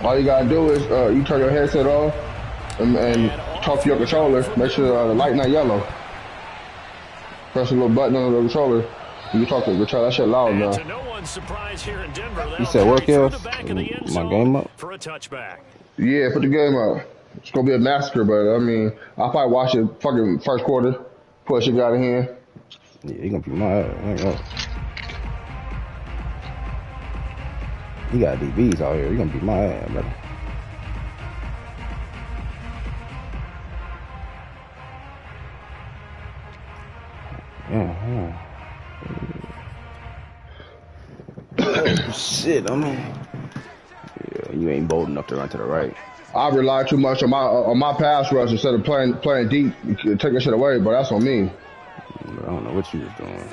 All you gotta do is you turn your headset off and talk to your controller. Make sure the light not yellow. Press a little button on the controller. You talk to the controller. That shit loud now. To no one's surprise here in Denver, You said what, Kev? My game up? For a touchback. Yeah, put the game up. It's gonna be a massacre, but I mean, I'll probably watch it fucking first quarter. Push it out of here. Yeah, he gonna be my ass. He got DBs out here. He gonna be my ass, brother. Yeah. Oh, shit, I mean, yeah, you ain't bold enough to run to the right. I rely too much on my pass rush instead of playing deep. Take that shit away, but that's on me. I don't know what you was doing.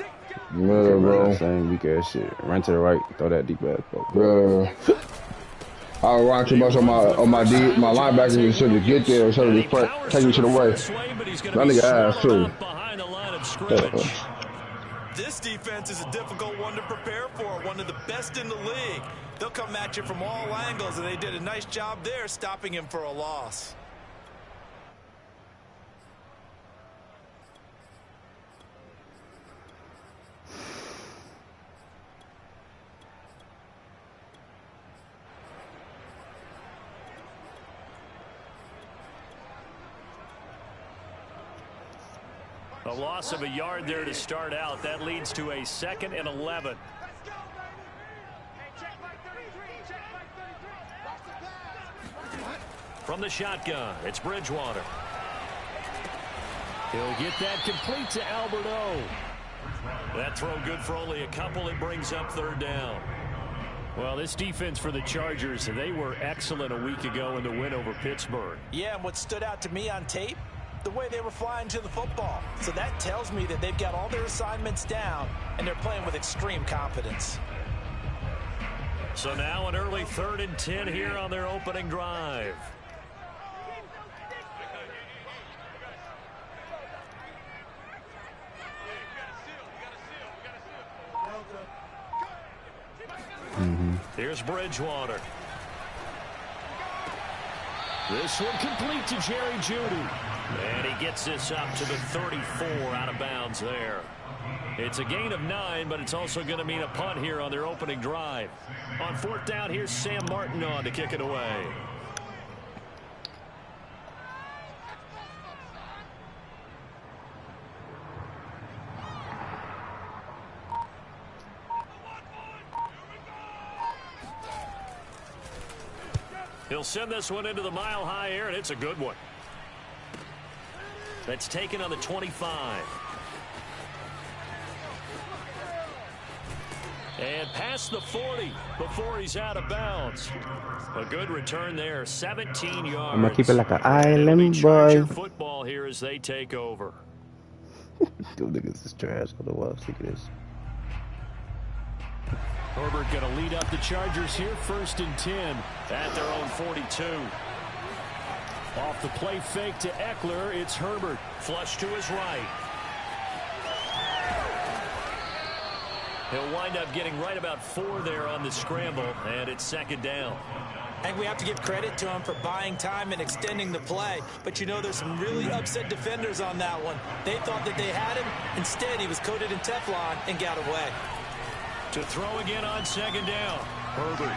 Yeah, bro. Same weak ass shit. Run to the right, throw that deep ass. Yeah. I rely too much on my linebackers instead of get there instead of just taking shit away. That nigga ass too. This defense is a difficult one to prepare for, one of the best in the league. They'll come at you from all angles, and they did a nice job there stopping him for a loss. A loss of a yard there to start out. That leads to a 2nd and 11. From the shotgun, it's Bridgewater. He'll get that complete to Alberto. That throw good for only a couple. It brings up 3rd down. Well, this defense for the Chargers, they were excellent a week ago in the win over Pittsburgh. Yeah, and what stood out to me on tape, the way they were flying to the football. So that tells me that they've got all their assignments down, and they're playing with extreme confidence. So now an early 3rd and 10 here on their opening drive. Here's Bridgewater. This one complete to Jerry Jeudy. And he gets this up to the 34 out of bounds there. It's a gain of 9, but it's also going to mean a punt here on their opening drive. On 4th down, here's Sam Martin on to kick it away. He'll send this one into the mile-high air, and it's a good one. That's taken on the 25. And past the 40 before he's out of bounds. A good return there, 17 yards. I'm going to keep it like an island boy. Football here as they take over. Dude, niggas is trash. Look at this. Herbert going to lead up the Chargers here, 1st and 10 at their own 42. Off the play fake to Eckler, it's Herbert. Flush to his right. He'll wind up getting right about 4 there on the scramble, and it's 2nd down. I think we have to give credit to him for buying time and extending the play. But you know, there's some really upset defenders on that one. They thought that they had him. Instead, he was coated in Teflon and got away. To throw again on 2nd down. Herbert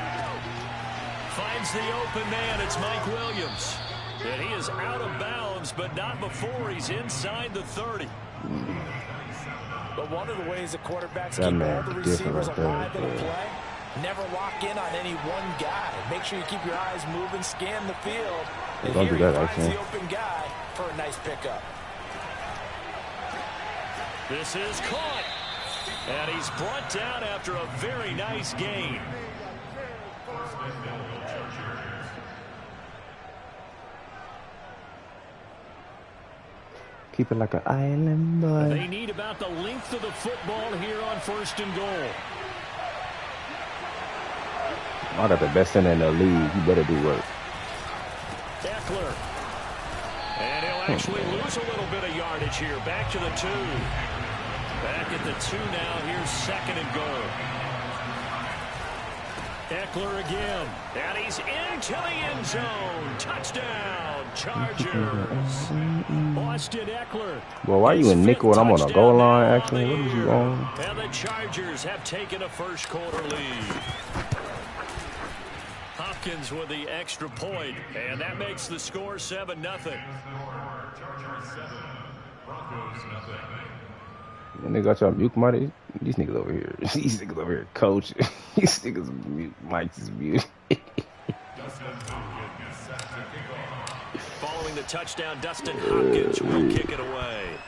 finds the open man. It's Mike Williams. And he is out of bounds, but not before he's inside the 30. But one of the ways that quarterbacks keep all the receivers alive in a play, never lock in on any one guy. Make sure you keep your eyes moving, scan the field. And here he finds the open guy for a nice pickup. This is caught. And he's brought down after a very nice gain. Keep it like an island boy. They need about the length of the football here on 1st and goal. I got the best in the league. You better do work. Eckler. And he'll actually lose a little bit of yardage here. Back to the 2. Back at the 2 now. Here's 2nd and goal. Eckler again, and he's into the end zone. Touchdown, Chargers. Austin Eckler. Well, why are you in nickel and I'm on a goal line, actually? What is you on? And the Chargers have taken a first quarter lead. Hopkins with the extra point, and that makes the score 7-0. And they got y'all mute mighty. These niggas over here. These niggas over here coaching. These niggas mute. Mike's is mute. Following the touchdown, Dustin Hopkins will kick it away.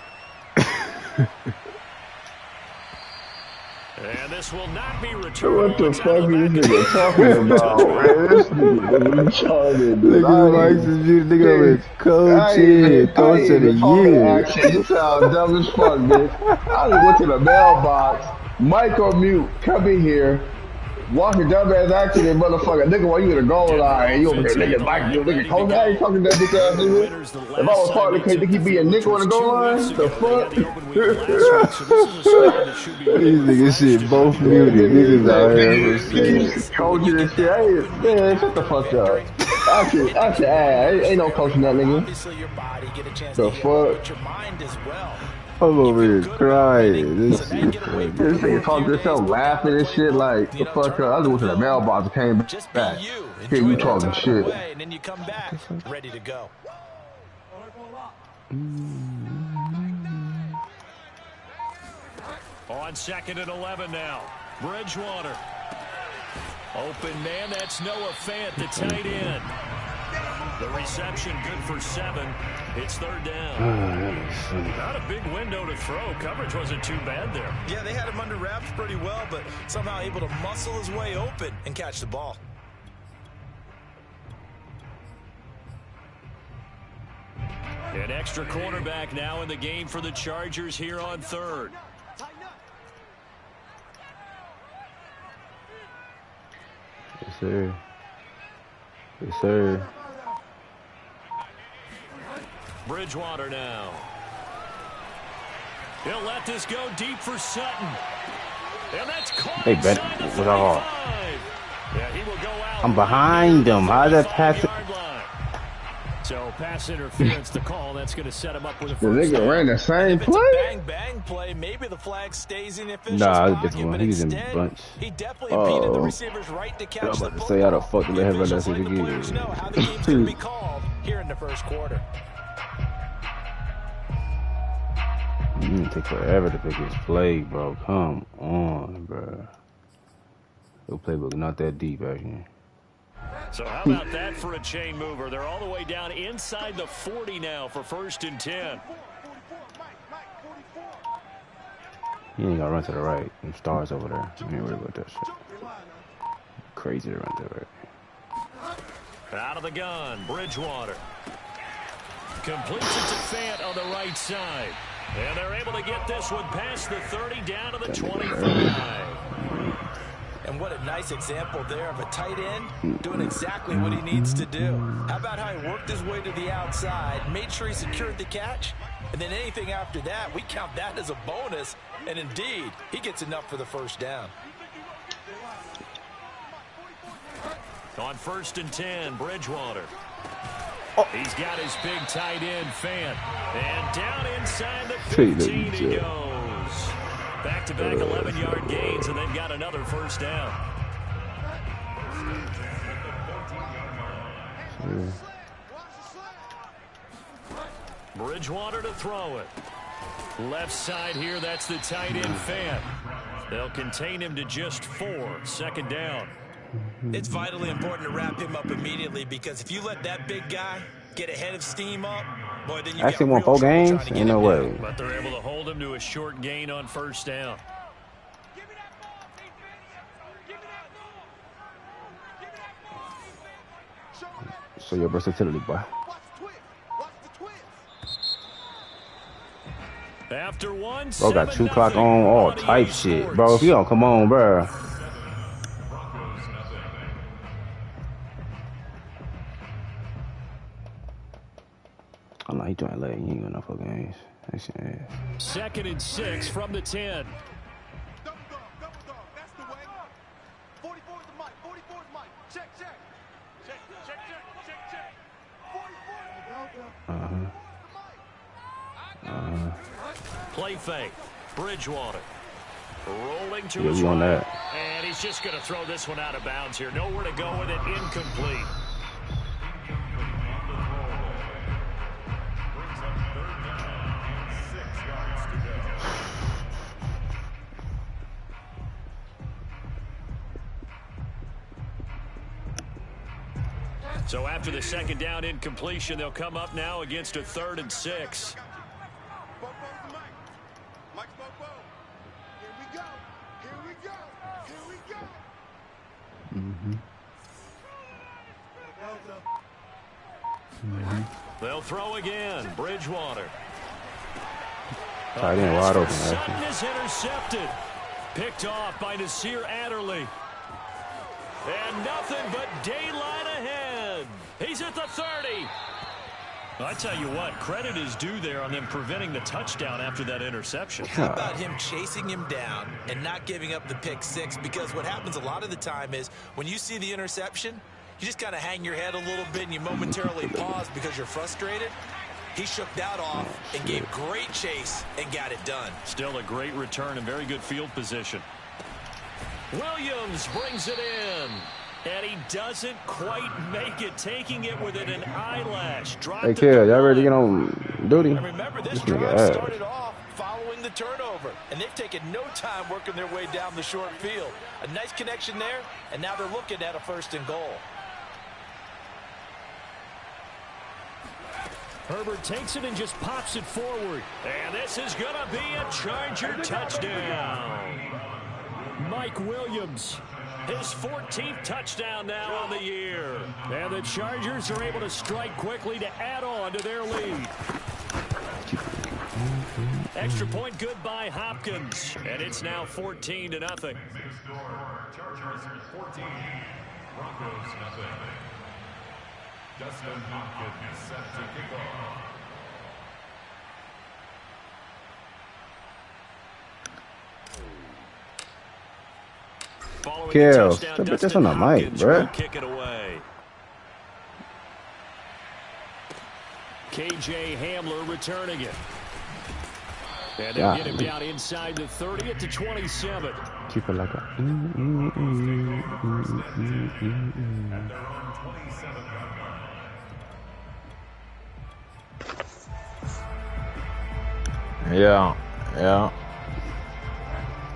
And this will not be returned. What the fuck is this nigga talking about, man? This nigga retarded, dude. Nigga Mike's is mute. Nigga over here coaching. Coach of the year. You sound dumb as fuck, bitch. I just went to the mailbox. Mike on mute. Come in here. Walking dumbass accident, motherfucker. Nigga, why you in a goal line? You over here, nigga, Mike, you nigga, coach. I ain't talking to that bitch ass nigga. If I was partly crazy, think he be a nickel in the goal line? The fuck? These niggas shit both muted. Niggas out here. Coaching and shit. Hey, man, shut the fuck up. I should add. Ain't no coaching that nigga. The fuck? I'm over here crying. This nigga talking to himself, laughing and shit like, the fuck up. I just went to the mailbox and came back. Here you talking shit. And then you come back ready to go. On 2nd and 11 now. Bridgewater. Open man, that's Noah Fant, the tight end. The reception good for 7. It's 3rd down. Not a big window to throw. Coverage wasn't too bad there. Yeah, they had him under wraps pretty well, but somehow able to muscle his way open and catch the ball. An extra cornerback now in the game for the Chargers here on 3rd. Yes, sir. Yes, sir. Bridgewater now. He'll let this go deep for Sutton. And that's caught. Hey, Ben, what's all? Yeah, he will go out. I'm behind him. How's that pass? So pass interference the call. That's going to set him up with a The first. nigga ran the same play. Bang bang play. Maybe the flag stays in the official's Nah, pocket, it's a different one. but He was in instead, bunch. he definitely impeded the receiver's right to catch I'm the about to football. say how the fuck did they have Officials that letting the players know how the game's going to be called here in the first quarter. You need to take forever to pick his play, bro. Come on, bro. Your playbook not that deep, actually. So how about that for a chain mover? They're all the way down inside the 40 now for 1st and 10. You ain't gotta run to the right. Them stars over there. You ain't worried about that shit. Crazy to run to the right. Out of the gun, Bridgewater. Completes it to Fant on the right side. And they're able to get this one past the 30 down to the 25. And what a nice example there of a tight end doing exactly what he needs to do. How about how he worked his way to the outside, made sure he secured the catch, and then anything after that, we count that as a bonus. And indeed, he gets enough for the first down. On 1st and 10, Bridgewater. He's got his big tight end, Fant. And down inside the 15 he goes. Back-to-back 11-yard gains, and they've got another first down. Bridgewater to throw it. Left side here, that's the tight end, Fant. They'll contain him to just 4. 2nd down. It's vitally important to wrap him up immediately, because if you let that big guy get ahead of steam up, boy, then you actually won 4 games? Ain't no way. But they're able to hold him to a short gain on 1st down. So your versatility, boy. After one, bro got 2 clock on all type shit. Bro, if you don't come on, bro. Oh no, he doing late. He ain't got no fucking games. That's it. 2nd and 6 from the 10. Play fake. Bridgewater. Rolling to Yeah, his we on right. that. And he's just going to throw this one out of bounds here. Nowhere to go with it. Incomplete. So after the second down incompletion, they'll come up now against a 3rd and 6. They'll throw again. Bridgewater. Tight end wide open. Sutton is intercepted. Picked off by Nasir Adderley. And nothing but daylight ahead. He's at the 30. I tell you what, credit is due there on them preventing the touchdown after that interception. How about him chasing him down and not giving up the pick 6? Because what happens a lot of the time is when you see the interception, you just kind of hang your head a little bit and you momentarily pause because you're frustrated. He shook that off and gave great chase and got it done. Still a great return and very good field position. Williams brings it in. And he doesn't quite make it, taking it within an eyelash. Hey, kid, y'all ready to get on duty? And remember, this drive started off following the turnover, and they've taken no time working their way down the short field. A nice connection there, and now they're looking at a 1st and goal. Herbert takes it and just pops it forward. And this is going to be a Charger touchdown. Mike Williams. His 14th touchdown now on the year. And the Chargers are able to strike quickly to add on to their lead. Extra point good by Hopkins. And it's now 14-0. Chargers 14, Broncos nothing. Justin Hopkins set to kick off. Kills. Put this on the mic, bro. Kick it away. KJ Hamler returning it. And they get him down inside the 30 to 27. Keep it like a. Yeah.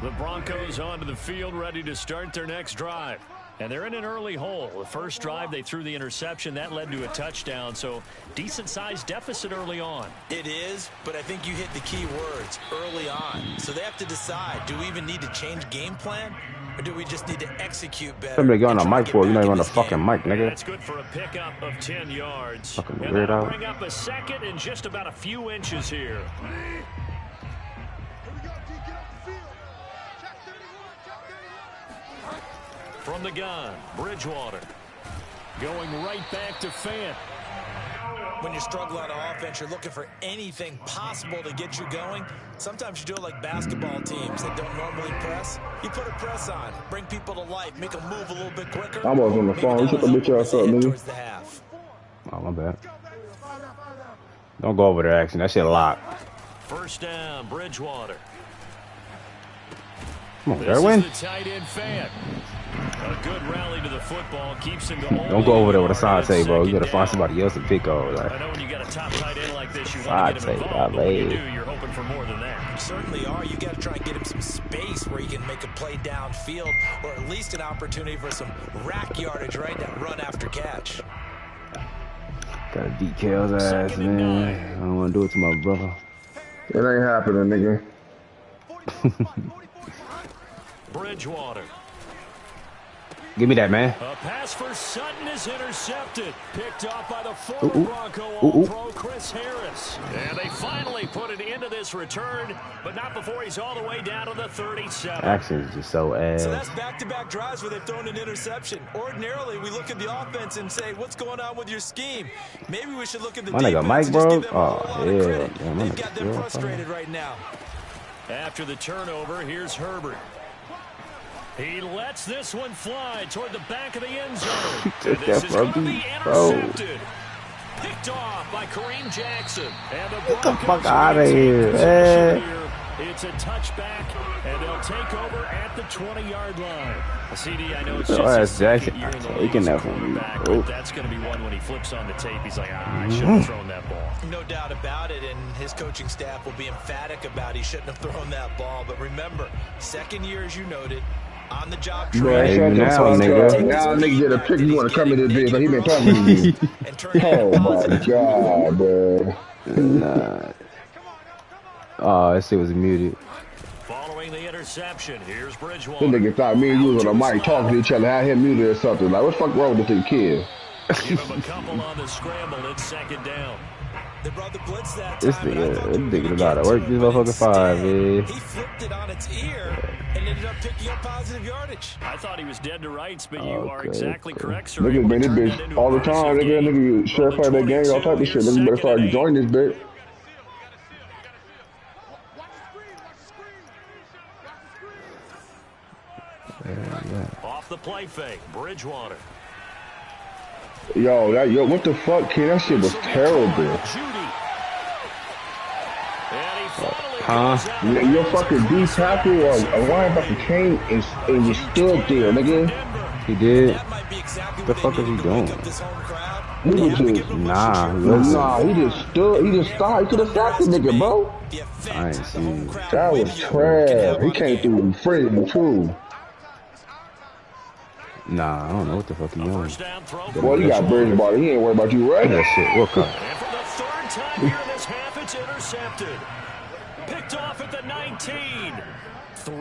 The Broncos onto the field, ready to start their next drive. And they're in an early hole. The first drive, they threw the interception. That led to a touchdown, so decent-sized deficit early on. It is, but I think you hit the key words, early on. So they have to decide, do we even need to change game plan, or do we just need to execute better? Somebody get on the mic for you. You're not even on the fucking mic, nigga. That's good for a pickup of 10 yards. Fucking and weirdo. that'll bring up a 2nd and just about a few inches here. From the gun, Bridgewater. Going right back to Fant. When you struggle on offense, you're looking for anything possible to get you going. Sometimes you do it like basketball teams that don't normally press. You put a press on, bring people to life, make them move a little bit quicker. I was on the phone. You shut the bitch ass up, nigga. Oh, my bad. Don't go over there, action. That shit locked. First down, Bridgewater. Come on, Derwin. This is the tight end Fant. A good rally to the football keeps him to Don't go over there with a side tape, bro. You gotta find somebody else to pick over. I know when you got a top tight end like this, you want to get him involved, but when you do, you're hoping for more than that. You certainly are. You got to try and get him some space where he can make a play downfield, or at least an opportunity for some rack yardage, right? That run after catch. Gotta beat Kale's ass, man. I don't want to do it to my brother. It ain't happening, nigga. Bridgewater. Give me that, man. A pass for Sutton is intercepted. Picked off by the former Bronco All-Pro Chris Harris. And they finally put an end to this return, but not before he's all the way down to the 37. Action is just so ass. So that's back-to-back drives where they've thrown an interception. Ordinarily, we look at the offense and say, what's going on with your scheme? Maybe we should look at the defense nigga Mike, and bro. just give them a whole lot of credit. Yeah, They've got them frustrated right now. After the turnover, here's Herbert. He lets this one fly toward the back of the end zone. Took This that is going to from be me, bro. intercepted. Picked off by Kareem Jackson. And Get the fuck out of here, man. It's a touchback, and they'll take over at the 20-yard line. CD, I know it's Oh, just that's his second Jackson. year in the Taking league as a that from me, quarterback, bro. but that's going to be one when he flips on the tape. He's like, I should have thrown that ball. No doubt about it, and his coaching staff will be emphatic about he shouldn't have thrown that ball. But remember, second year, as you noted, on the job training. Now, nigga. Now, nigga get a pick. You want to come in this bitch, but he been talking to you. Oh my god, bro. Nah. Oh, that shit was muted. Following the interception, here's This Bridgewater. nigga thought me and you was on the mic talking to each other, had him muted or something. Like, what the fuck wrong with this kid? Give him a couple on the scramble. It's second down. They brought the blitz that This time, and I thought they nigga were know gonna how to get work to this it, but motherfucking five, instead, man. He flipped it on its ear and ended up picking up positive yardage. I thought he was dead to rights, but you are Okay, exactly okay. correct, sir. Niggas been this bitch all the time, nigga. Nigga, share play that game, all type of shit. Nigga better start joining this bitch. Off the play fake, Bridgewater. Yo, what the fuck, kid? That shit was terrible. Huh? Your fucking D tackle or a linebacker came and just stood there, nigga. He did. What the fuck is he doing? He was just Nah, listen. he just stood. He just stopped. He could have stopped the nigga, bro. I ain't see it. That was trash. He came through friendly too. Nah, I don't know what the fuck he doing. First down throw. Boy, you got Bridgewater. He ain't worried about you, right? That shit. What cut? And for the third time here in this half, it's intercepted. Picked off at the 19.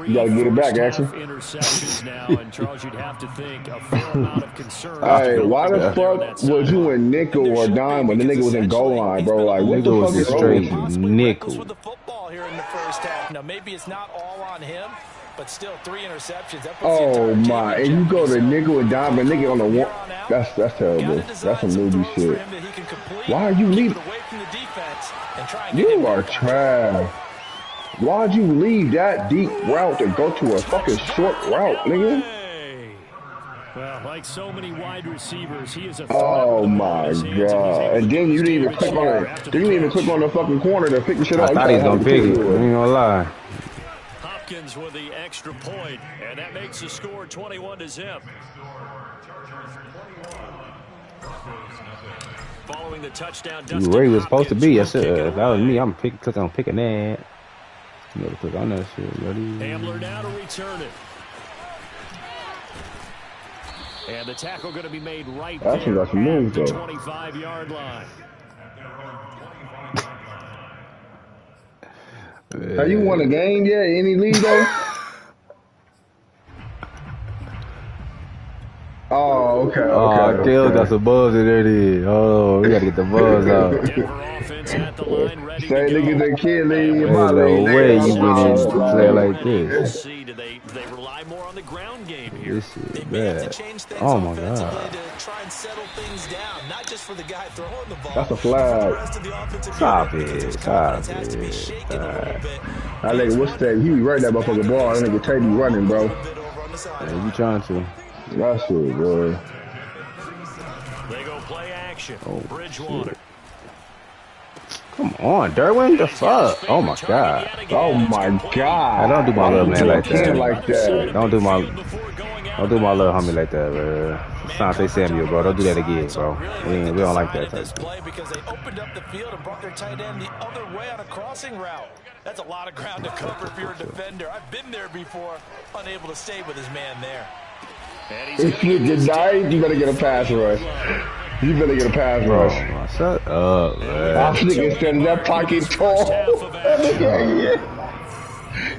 You gotta get it back, First Axel. half interceptions now, and Charles, you'd have to think a fair amount of concern. Hey, why the fuck was you in nickel or dime when the nigga was in goal line, bro? Like, what the Nigga fuck was is a wrong straight with you? nickel. With the football here in the first half. Now, maybe it's not all on him, but still 3 interceptions. That puts the Oh entire my! team And in you go to jeopardy. nickel and dime, and nigga on the one. That's terrible. That's some newbie shit. Why are you leaving? You are trash. Why'd you leave that deep route to go to a fucking short route, nigga? Well, like so many wide receivers, he is a Oh my god! And then you didn't even click on it. You didn't even click on the fucking corner to pick the shit up. I thought he was gonna pick it. I ain't gonna lie. Hopkins with the extra point, and that makes the score 21-0. Following the touchdown, You where he was supposed to be. I said, if that was me, I'm click on picking that. You gotta click on that shit, buddy. Hamler now to return it. And the tackle going to be made right there at the 25-yard line. Have you won a game yet? Any league though? Oh, okay. Oh, Tails got some buzz in there. Then. Oh, we gotta get the buzz out. Say niggas that kid league. There's no way you went in to play like this. See, do they rely more on the ground game here? This shit bad. Oh my god. That's a flag. Stop it. Stop it. That nigga, what's that? He be right that motherfucking ball. That nigga Tay be running, bro. Yeah, you trying to? That shit, boy. They go play action. Oh, Bridgewater. shit. Come on, Derwin. The fuck? Oh my god. Oh my god. I don't do my little man like that. Like that. Don't do my little homie like that, bro. Sante Samuel, bro. Don't do that again, bro. We don't like that type of thing. Because they opened up the field and brought their tight end the other way on a crossing route. That's a lot of ground to cover if you're a defender. I've been there before, unable to stay with his man there. If you deny it, you better get a pass rush. You better get a pass rush. Oh, shut up, man. I'm thinking instead of that pocket tall.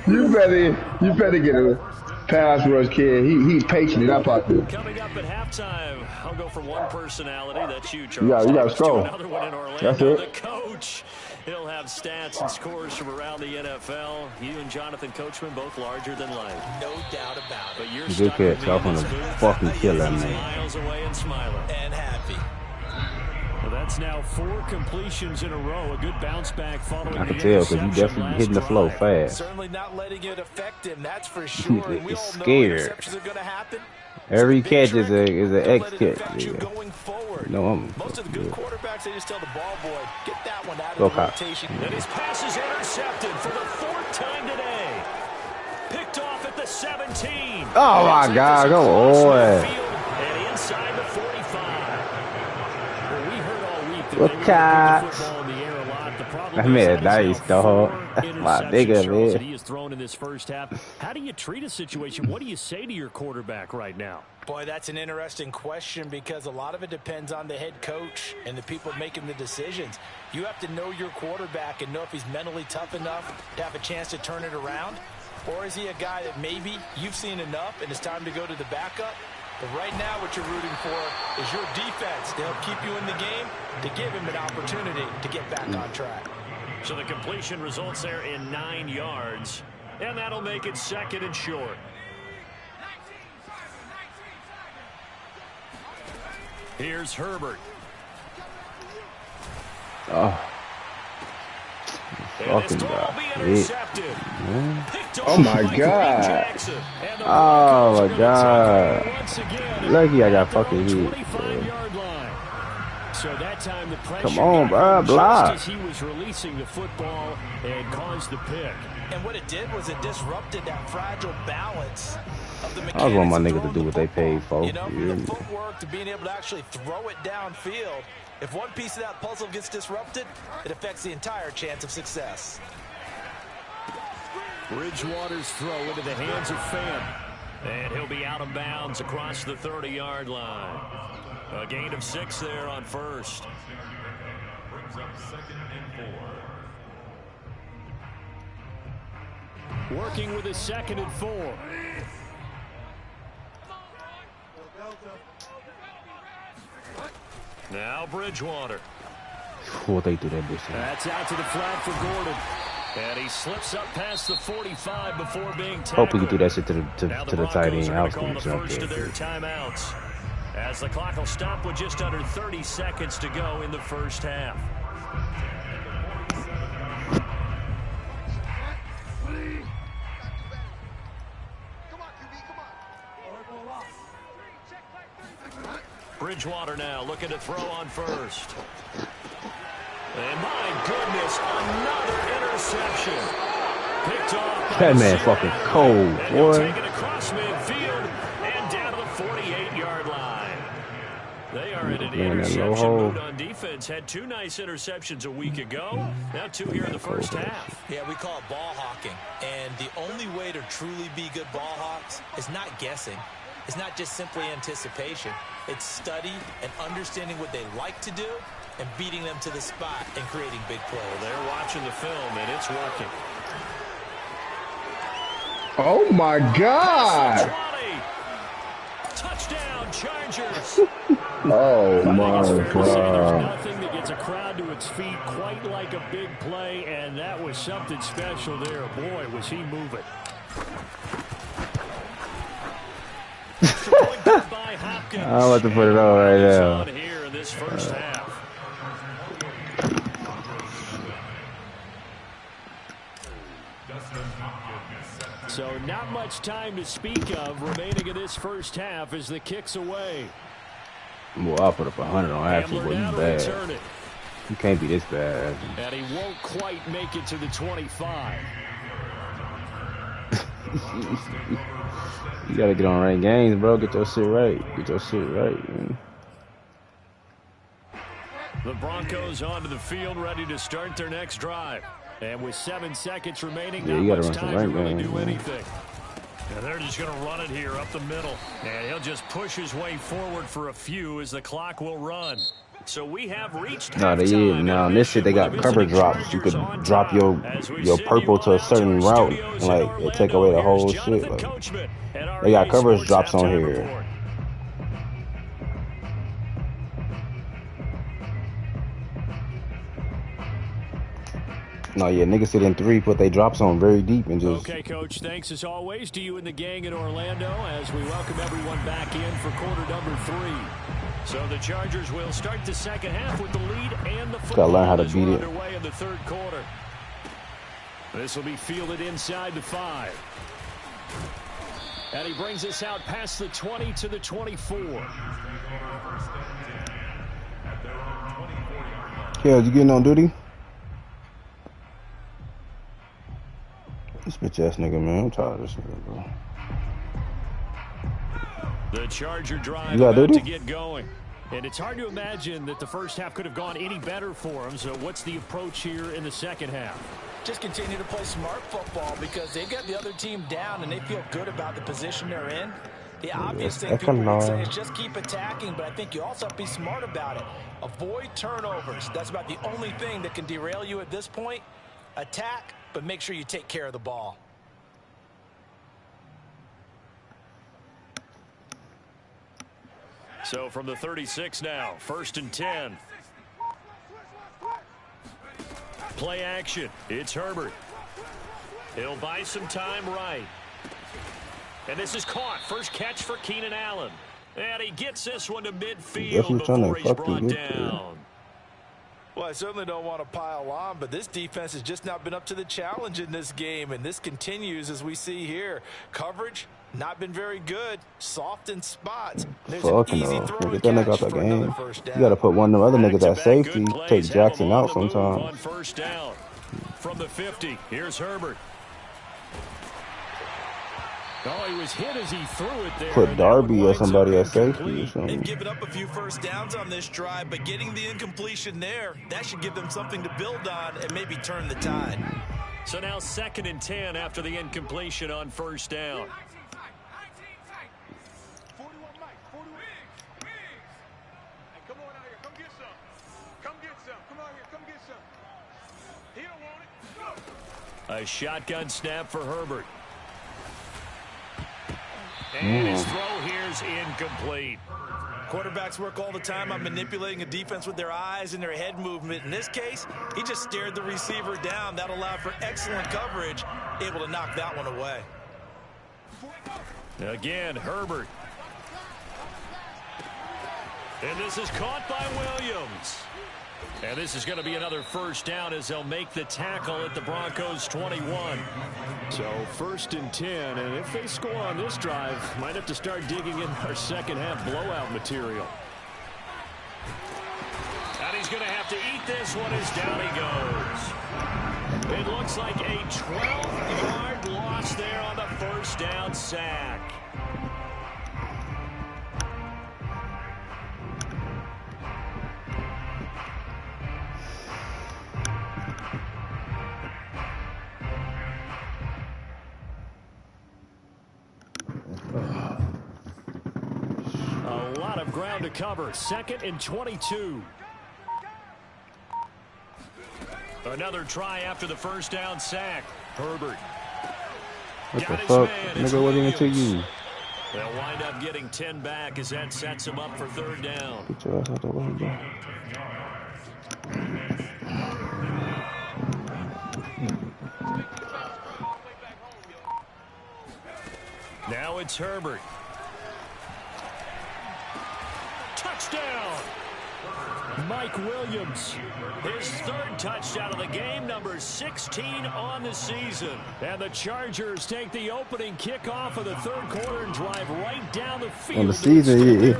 You better get a pass rush, kid. He's patient in that pocket. Coming up at halftime, I'll go for one personality. That's you, Charles. Yeah, you gotta score. Another one in Orlando. That's it. The coach. He'll have stats and scores from around the NFL. You and Jonathan Coachman both larger than life. No doubt about it. But you're Good catch. I'm gonna fucking kill that man. Miles away and smiling. And happy. Well, that's It's now 4 completions in a row. A good bounce back following I can the tell because you definitely hitting the flow fast. Certainly not letting it affect him, that's for sure. And we It's all know scared. interceptions are going to happen. Every catch is a X catch. No, Most of the good quarterbacks, they just tell the ball boy, get that one out of Go the Kyle. rotation. And his pass is intercepted for the 4th time today. Picked off at the 17. Oh my God, go on. And inside the 45. Well, we heard all week that they were putting the football in the air a lot. The problem That man nice, dog. My nigga, man. He has thrown in this first half. How do you treat a situation? What do you say to your quarterback right now? Boy, that's an interesting question because a lot of it depends on the head coach and the people making the decisions. You have to know your quarterback and know if he's mentally tough enough to have a chance to turn it around. Or is he a guy that maybe you've seen enough and it's time to go to the backup? But right now what you're rooting for is your defense to help keep you in the game, to give him an opportunity to get back on track. So the completion results there in 9 yards, and that'll make it 2nd and short. Here's Herbert. Oh. Fucking God. Oh my God. Oh my God. Lucky I got fucking hit. So that time the pressure Come on, bro, block. just as he was releasing the football and caused the pick. And what it did was it disrupted that fragile balance of the mechanics. I was want my niggas to do what they paid for. You know, from the footwork to being able to actually throw it downfield. If one piece of that puzzle gets disrupted, it affects the entire chance of success. Bridgewater's throw into the hands of Fant. And he'll be out of bounds across the 30-yard line. A gain of 6 there on first. Brings up 2nd and 4. Working with his 2nd and 4. Now Bridgewater. What they do that bitch? That's out to the flat for Gordon. And he slips up past the 45 before being tackled. Hope we can do that shit to the tight end. Now the Broncos are going to call the first of their timeouts, as the clock will stop with just under 30 seconds to go in the first half. Bridgewater now looking to throw on first. And my goodness, another interception. Picked off by that man fucking cold, boy. Take it across midfield and down to the 48-yard line. They are in an interception mood on defense. Had 2 nice interceptions a week ago. Now 2 here in the first half. Yeah, we call it ball hawking. And the only way to truly be good ball hawks is not guessing. It's not just simply anticipation. It's study and understanding what they like to do and beating them to the spot and creating big plays. Well, they're watching the film, and it's working. Oh, my God. Touchdown, Chargers. Oh, my There's God. nothing that gets a crowd to its feet quite like a big play, and that was something special there. Boy, was he moving. I'm about to put it on right now. Here in this first half. So not much time to speak of remaining in this first half as the kick's away. Boy, I'll put up 100 on Ashley. Boy, you bad. You can't be this bad. And he won't quite make it to the 25. You gotta get on right games, bro. Get your shit right. Get your shit right, man. The Broncos onto the field, ready to start their next drive. And with 7 seconds remaining, not much time to really do anything. And they're just going to run it here up the middle. And he'll just push his way forward for a few as the clock will run. So we have reached halftime. Now in this shit they got cover drops. You could drop your purple to a certain route and like it take away the whole shit. Like, they got coverage drops on here. No, yeah, niggas sit in 3, put they drops on very deep and just... Okay, Coach, thanks as always to you and the gang in Orlando as we welcome everyone back in for quarter number 3. So the Chargers will start the second half with the lead and the gotta learn how to football beat it. underway in the third quarter. This will be fielded inside the 5. And he brings us out past the 20 to the 24. Yeah, you getting on duty? This bitch ass nigga, man. I'm tired of this nigga, bro. The Charger drive about to get going. And it's hard to imagine that the first half could have gone any better for them. So what's the approach here in the second half? Just continue to play smart football because they've got the other team down and they feel good about the position they're in. The obvious thing people would say is just keep attacking, but I think you also have to be smart about it. Avoid turnovers. That's about the only thing that can derail you at this point. Attack, but make sure you take care of the ball. So from the 36 now, 1st and 10. Play action. It's Herbert. He'll buy some time right. And this is caught. First catch for Keenan Allen. And he gets this one to midfield before he's brought down. Well, I certainly don't want to pile on, but this defense has just not been up to the challenge in this game, and this continues as we see here. Coverage, not been very good. Soft in spots. There's an easy throw get that nigga out the game. You got to put one of them other niggas at safety. Take Jackson out sometime. On first down. From the 50, here's Herbert. Oh, he was hit as he threw it there. Put Darby or somebody at safety or something. They've given up a few first downs on this drive, but getting the incompletion there, that should give them something to build on and maybe turn the tide. So now 2nd and 10 after the incompletion on first down. A shotgun snap for Herbert. And his throw here's incomplete. Quarterbacks work all the time on manipulating a defense with their eyes and their head movement. In this case, he just stared the receiver down. That allowed for excellent coverage, able to knock that one away. Again, Herbert. And this is caught by Williams. And this is going to be another first down as they'll make the tackle at the Broncos 21. So 1st and 10, and if they score on this drive, might have to start digging in our second half blowout material. And he's going to have to eat this one as down he goes. It looks like a 12-yard loss there on the first down sack. A lot of ground to cover. 2nd and 22. Another try after the first down sack. Herbert. What the fuck? Nigga, what even to you? They'll wind up getting 10 back as that sets them up for 3rd down. Get your ass out the way, bro. Now it's Herbert. Touchdown! Mike Williams, his 3rd touchdown of the game, number 16 on the season. And the Chargers take the opening kickoff of the 3rd quarter and drive right down the field. On the season, yeah.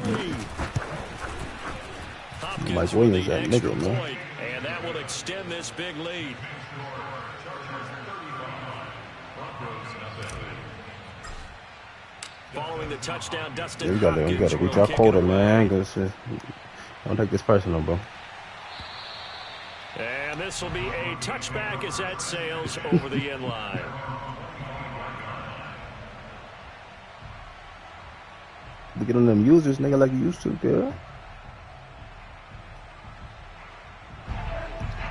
Mike Williams, that nigga, man. And that will extend this big lead. Following the touchdown, Dustin. Yeah, we gotta reach our quota, man. Don't take this personal, bro. And this will be a touchback as that sails over the end line. To get on them users, nigga, like you used to, girl.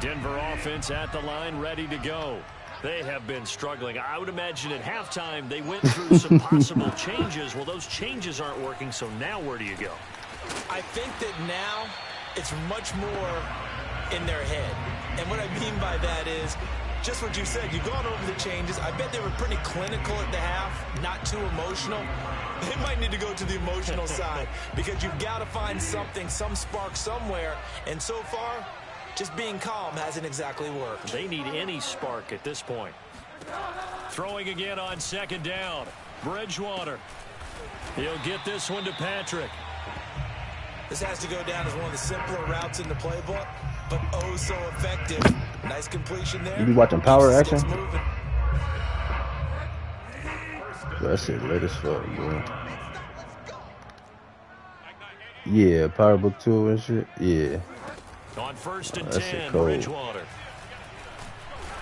Denver offense at the line, ready to go. They have been struggling. I would imagine at halftime they went through some possible changes. Well, those changes aren't working, so now where do you go? I think that now it's much more in their head. And what I mean by that is Just what you said. You've gone over the changes. I bet they were pretty clinical at the half, not too emotional. They might need to go to the emotional side because you've got to find something, some spark somewhere. And so far, just being calm hasn't exactly worked. They need any spark at this point. Throwing again on second down. Bridgewater. He'll get this one to Patrick. This has to go down as one of the simpler routes in the playbook, but oh so effective. Nice completion there. You be watching Power Action? That shit late as fuck, bro. Yeah, Power Book 2 and shit. Yeah. On first and 10, Bridgewater.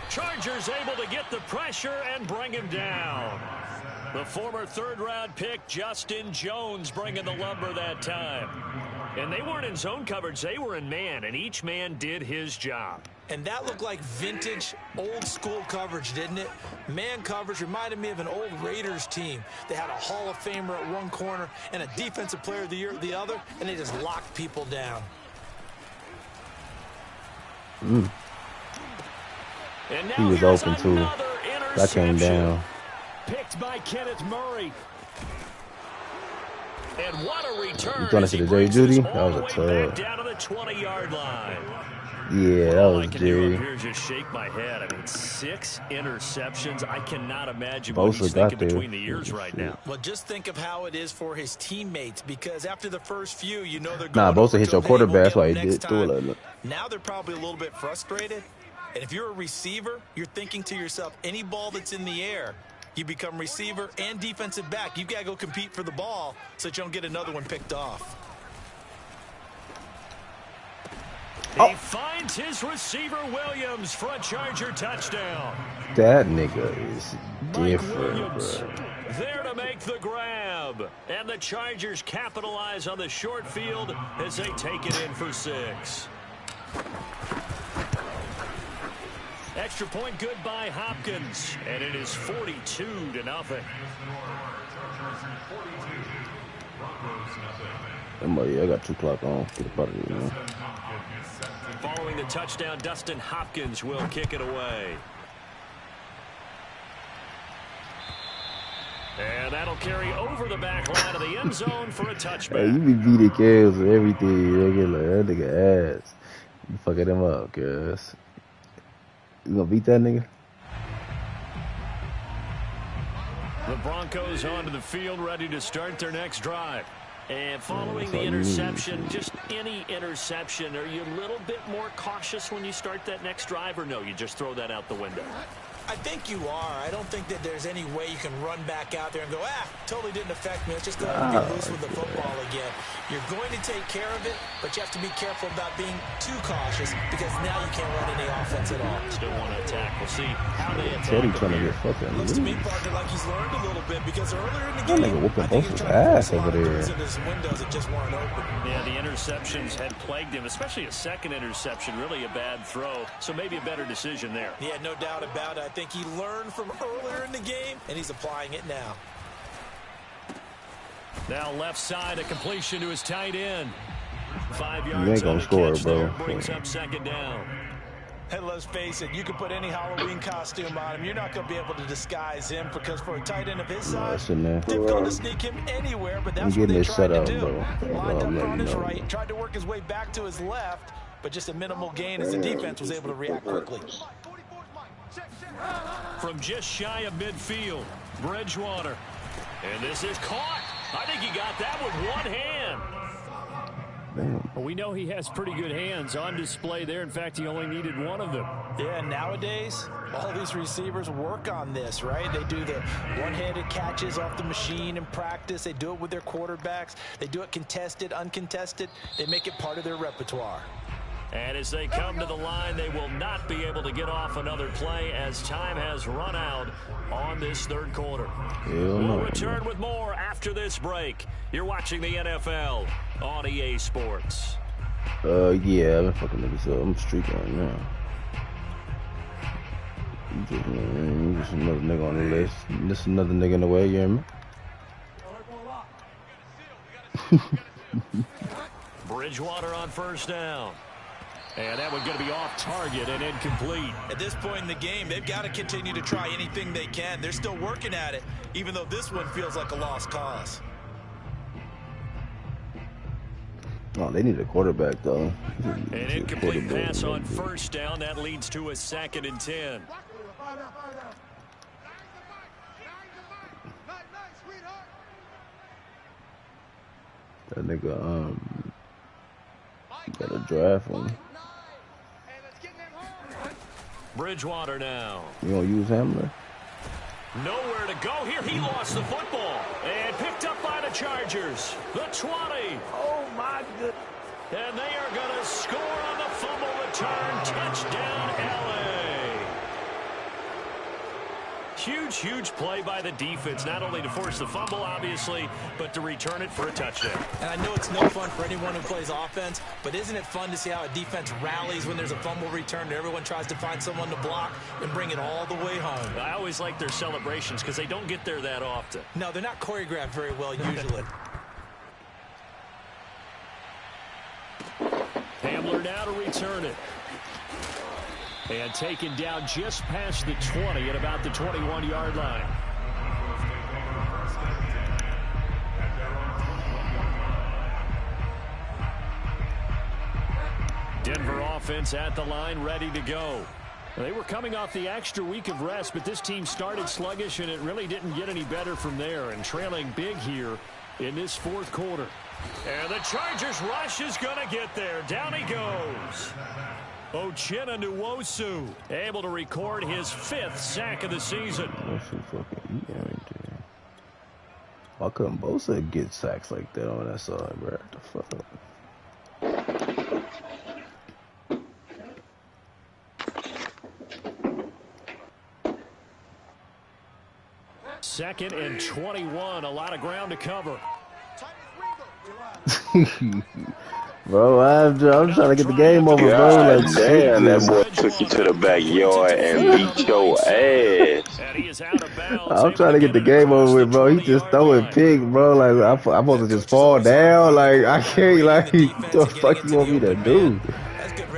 Chargers able to get the pressure and bring him down. The former third-round pick, Justin Jones, bringing the lumber that time. And they weren't in zone coverage. They were in man, and each man did his job. And that looked like vintage, old-school coverage, didn't it? Man coverage reminded me of an old Raiders team. They had a Hall of Famer at one corner and a Defensive Player of the Year at the other, and they just locked people down. Mm. And now he was open, too. That came down. Picked by Kenneth Murray. And what a return. You trying to see the Jerry Judy? That was a tub. Down to the 20-yard line. Yeah, that was I can do up here is just shake my head. I mean, 6 interceptions. I cannot imagine what he's thinking between the ears right now. Well, just think of how it is for his teammates, because after the first few, you know they're going Bosa hit your quarterback. That's why he did do it. Now they're probably a little bit frustrated. And if you're a receiver, you're thinking to yourself, any ball that's in the air, you become receiver and defensive back. You've got to go compete for the ball so that you don't get another one picked off. He finds his receiver, Williams, for a Charger touchdown. That nigga is different, bro. There to make the grab. And the Chargers capitalize on the short field as they take it in for 6. Extra point good by Hopkins. And it is 42-0. Yeah, I got 2 clock on. Get up out of here, man. Following the touchdown, Dustin Hopkins will kick it away. And that'll carry over the back line of the end zone for a touchback. Hey, you be beating kids with everything, nigga. Like, that nigga ass. You fucking him up, cuz. You gonna beat that nigga? The Broncos onto the field, ready to start their next drive. And following the interception, just any interception, are you a little bit more cautious when you start that next drive, or no, you just throw that out the window? I think you are. I don't think that there's any way you can run back out there and go, totally didn't affect me. Let's just go and get loose with the football again. You're going to take care of it, but you have to be careful about being too cautious because now you can't run any offense at all. Still want to attack. We'll see how they attack. Teddy trying to get fucking looks to me, partner, like he's learned a little bit because earlier in the game, nigga whooping both his ass over there. His windows that just weren't open. Yeah, the interceptions had plagued him, especially a second interception, really a bad throw. So maybe a better decision there. Yeah, no doubt about it. I think he learned from earlier in the game, and he's applying it now. Now left side, a completion to his tight end. 5 yards. You ain't gonna score, bro. Brings up second down. And let's face it, you can put any Halloween costume on him. You're not going to be able to disguise him because for a tight end of his size, difficult to sneak him anywhere, but that's what they tried to do. Lined up on his right, tried to work his way back to his left, but just a minimal gain as the defense was able to react quickly. From just shy of midfield, Bridgewater. And this is caught. I think he got that with one hand. Well, we know he has pretty good hands on display there. In fact, he only needed one of them. Yeah, nowadays, all these receivers work on this, right? They do the one-handed catches off the machine in practice. They do it with their quarterbacks. They do it contested, uncontested. They make it part of their repertoire. And as they come to the line, they will not be able to get off another play as time has run out on this third quarter. We'll return with more after this break. You're watching the NFL on EA Sports. Yeah, I've been fucking niggas up. I'm streaking right now. Just another nigga on the list. Just another nigga in the way, you hear me? Bridgewater on first down. And that one going to be off target and incomplete. At this point in the game, they've got to continue to try anything they can. They're still working at it, even though this one feels like a lost cause. Oh, they need a quarterback, though. An incomplete pass on first down. That leads to a 2nd and 10. That nigga, gotta draft him. Bridgewater now. You gonna use Hamler? Nowhere to go here. He lost the football and picked up by the Chargers. The 20. Oh, my goodness. And they are going to score on the fumble return. Touchdown, L.A. Huge play by the defense, not only to force the fumble, obviously, but to return it for a touchdown. And I know it's no fun for anyone who plays offense, but isn't it fun to see how a defense rallies when there's a fumble return and everyone tries to find someone to block and bring it all the way home? I always like their celebrations because they don't get there that often. No, they're not choreographed very well usually. Hamler now to return it. And taken down just past the 20 at about the 21-yard line. Denver offense at the line, ready to go. They were coming off the extra week of rest, but this team started sluggish, and it really didn't get any better from there. And trailing big here in this fourth quarter. And the Chargers rush is going to get there. Down he goes. Uchenna Nwosu able to record his 5th sack of the season. Why couldn't Bosa get sacks like that on that side, bro? What the fuck? 2nd and 21. A lot of ground to cover. Bro, I'm trying to get the game over, bro. God like, damn, that boy took you to the backyard and beat your ass. And he is out of bounds. I'm trying to get the game over with, bro. He just throwing picks, bro. Like, I'm supposed to just fall down. Like, I can't, like, what the fuck you want me to do?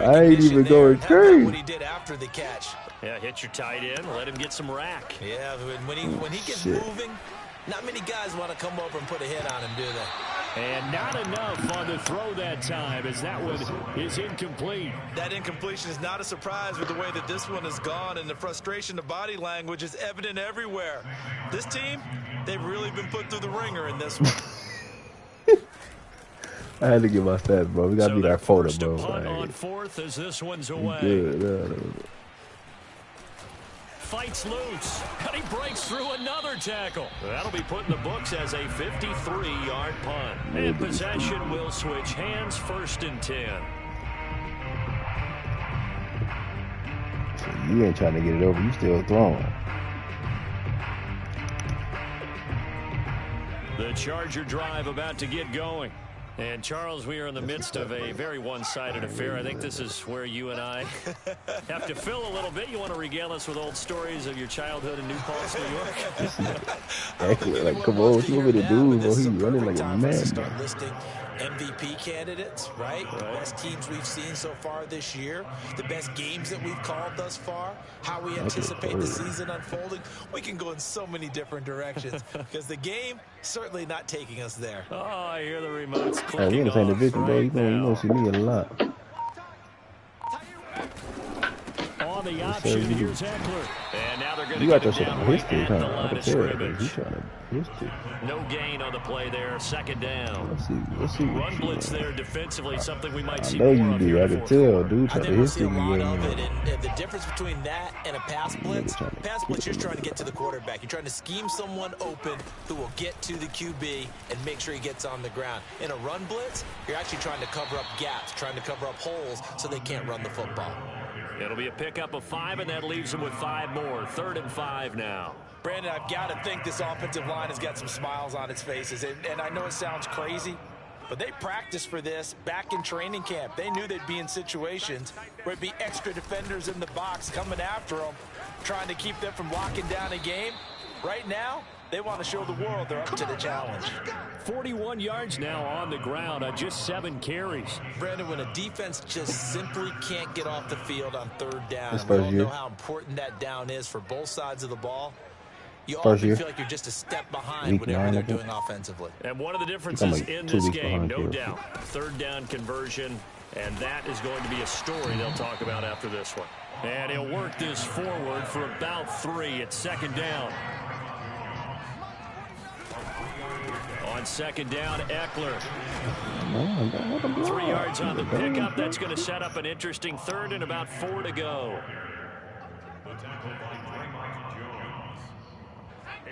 I ain't even going crazy. What he did after the catch. Yeah, hit your tight end. Let him get some rack. Yeah, when he gets moving, not many guys want to come over and put a hit on him, do they? And not enough on the throw that time, as that one is incomplete. That incompletion is not a surprise with the way that this one has gone, and the frustration of body language is evident everywhere. This team, they've really been put through the ringer in this one. I had to get my stats, bro. We got to beat our quota, bro. Punt on 4th as this one's away. Good. Fights loose, and he breaks through another tackle. That'll be put in the books as a 53-yard punt. And possession will switch hands, 1st and 10. So you ain't trying to get it over. You still throwing. The Charger drive about to get going. And, Charles, we are in the midst of a very one-sided affair. I think this is where you and I have to fill a little bit. You want to regale us with old stories of your childhood in New Paltz, New York? Exactly. Like, come on, what you want me to do, bro? He's running like a man. Start listing MVP candidates, right? The best teams we've seen so far this year, the best games that we've called thus far, how we anticipate the season unfolding. We can go in so many different directions because the game certainly not taking us there. Oh, I hear the remotes clicking. Hey, we in the same division, bro. You gonna see me a lot. On the option, here's Eckler. And now they're going to You got get that shit down on right history, at huh? the I line can of tell that. scrimmage. He's trying to history. No gain on the play there. 2nd down. Let's see. Run blitz there defensively, something we might see I know more you of do. here I in the can fourth tell, quarter. dude. I Try to think we'll see history a lot game. of it, and the difference between that and a pass blitz, you're just trying to get to the quarterback. You're trying to scheme someone open who will get to the QB and make sure he gets on the ground. In a run blitz, you're actually trying to cover up gaps, trying to cover up holes so they can't run the football. It'll be a pickup of 5, and that leaves them with 5 more. 3rd and 5 now. Brandon, I've got to think this offensive line has got some smiles on its faces, and I know it sounds crazy, but they practiced for this back in training camp. They knew they'd be in situations where it'd be extra defenders in the box coming after them, trying to keep them from locking down a game. Right now, They want to show the world they're up to the challenge. 41 yards now on the ground on just 7 carries. Brandon, when a defense just simply can't get off the field on 3rd down, This we first all year. know how important that down is for both sides of the ball. You often feel like you're just a step behind Week whatever 9, they're I think. doing offensively. And one of the differences like in 2 this weeks game, behind no here. doubt, 3rd down conversion, and that is going to be a story they'll talk about after this one. And he'll work this forward for about 3 at 2nd down. On 2nd down, Eckler. 3 yards on the pickup. That's going to set up an interesting 3rd and about 4 to go.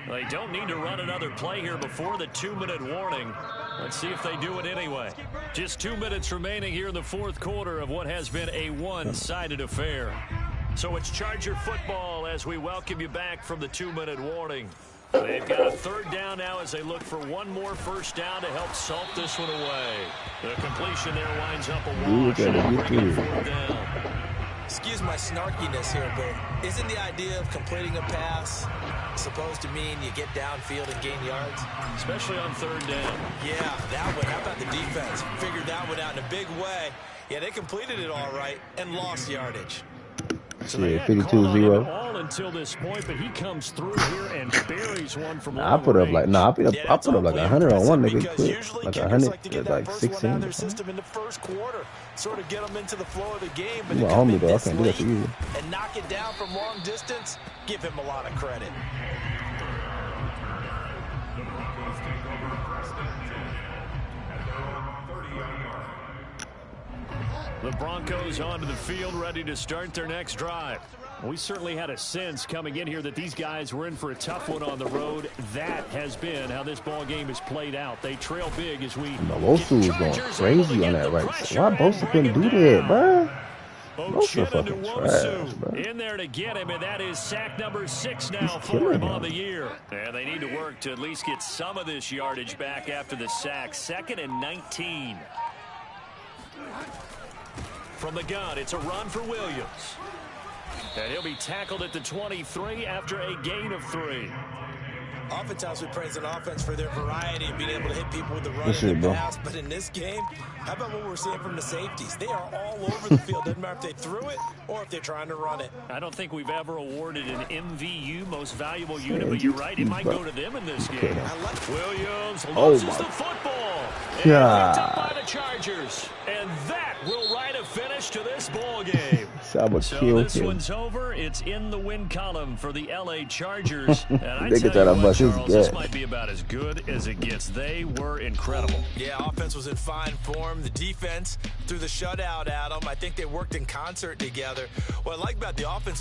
They don't need to run another play here before the 2-minute warning. Let's see if they do it anyway. Just 2 minutes remaining here in the 4th quarter of what has been a one-sided affair. So it's Charger football as we welcome you back from the 2-minute warning. They've got a 3rd down now as they look for one more 1st down to help salt this one away. The completion there winds up a wash. And bringing 4th down. Excuse my snarkiness here, but isn't the idea of completing a pass supposed to mean you get downfield and gain yards? Especially on 3rd down. Yeah, that one. How about the defense? Figured that one out in a big way. Yeah, they completed it all right and lost yardage. So they had caught on him all until this point, but he comes through here and buries one from long I put up like range. I put up like 100 on one nigga quick, like 100, like 16. Out of their system in the 1st quarter, sort of get them into the flow of the game. But You my homie though, I can't do that to you. And knock it down from long distance. Give him a lot of credit. The Broncos onto the field, ready to start their next drive. We certainly had a sense coming in here that these guys were in for a tough one on the road. That has been how this ball game has played out. They trail big as we. Bosa was going crazy on that right side. Why Bosa couldn't do that, bro? Bosa fucking trash, bro. In there to get him, and that is sack number 6 now for him on the year. And they need to work to at least get some of this yardage back after the sack. 2nd and 19. From the gun, it's a run for Williams. And he'll be tackled at the 23 after a gain of 3. Oftentimes we praise an offense for their variety and being able to hit people with the run and the pass. But in this game, how about what we're seeing from the safeties? They are all over the field. Doesn't matter if they threw it or if they're trying to run it. I don't think we've ever awarded an MVU, most valuable unit, but you're right. It might go to them in this game. Williams loses the football. And picked up by the Chargers. And that will write a finish to this ball game. So this one's over. It's in the win column for the LA Chargers. And I tell you what, Charles, this might be about as good as it gets. They were incredible. Yeah, offense was in fine form. The defense threw the shutout at them. I think they worked in concert together. What I like about the offense